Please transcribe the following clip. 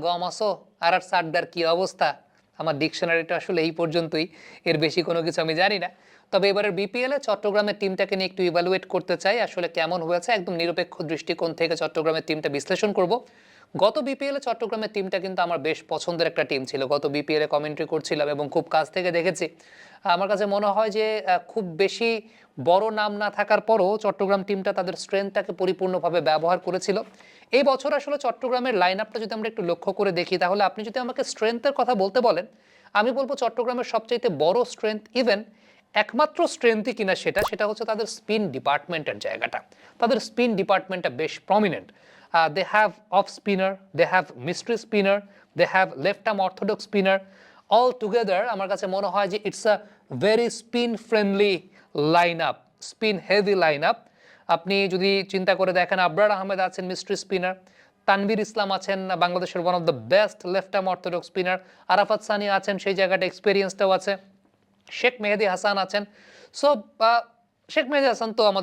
গম আসো আর সাড্ডার কি অবস্থা? আমার ডিকশনারিটা আসলে এই পর্যন্তই, এর বেশি কোনো কিছু আমি জানি না। তবে এবারের বিপিএল এ চট্টগ্রামের টিমটাকে নিয়ে একটু ইভালুয়েট করতে চাই, আসলে কেমন হয়েছে একদম নিরপেক্ষ দৃষ্টিকোণ থেকে চট্টগ্রামের টিমটা বিশ্লেষণ করব। গত বিপিএল এ চট্টগ্রামের টিমটা কিন্তু আমার বেশ পছন্দের একটা টিম ছিল, গত বিপিএল এ কমেন্ট্রি করছিলাম এবং খুব কাছ থেকে দেখেছি। আমার কাছে মনে হয় যে খুব বেশি বড় নাম না থাকার পরও চট্টগ্রাম টিমটা তাদের স্ট্রেংথটাকে পরিপূর্ণভাবে ব্যবহার করেছিল। এই বছর আসলে চট্টগ্রামের লাইন আপটা যদি আমরা একটু লক্ষ্য করে দেখি, তাহলে আপনি যদি আমাকে স্ট্রেংথের কথা বলতে বলেন, আমি বলবো চট্টগ্রামের সবচাইতে বড় স্ট্রেংথ, ইভেন একমাত্র স্ট্রেংথই কিনা সেটা সেটা হচ্ছে তাদের স্পিন ডিপার্টমেন্টের জায়গাটা। তাদের স্পিন ডিপার্টমেন্টটা বেশ prominent. They have off spinner, they have mystery spinner, they have left arm orthodox spinner. All together আমার কাছে মনে হয় যে it's a very spin friendly line up, spin heavy line up. আপনি যদি চিন্তা করে দেখেন, আবরার আহমেদ আছেন মিস্ট্রি স্পিনার, তানভীর ইসলাম আছেন বাংলাদেশের one of the best left arm orthodox spinner, Arafat Sunny আছেন সেই জায়গাটা, এক্সপিরিয়েন্সটাও আছে, শেখ মেহেদী হাসান আছেন। সো শেখ মেহেদী হাসান তো আমাদের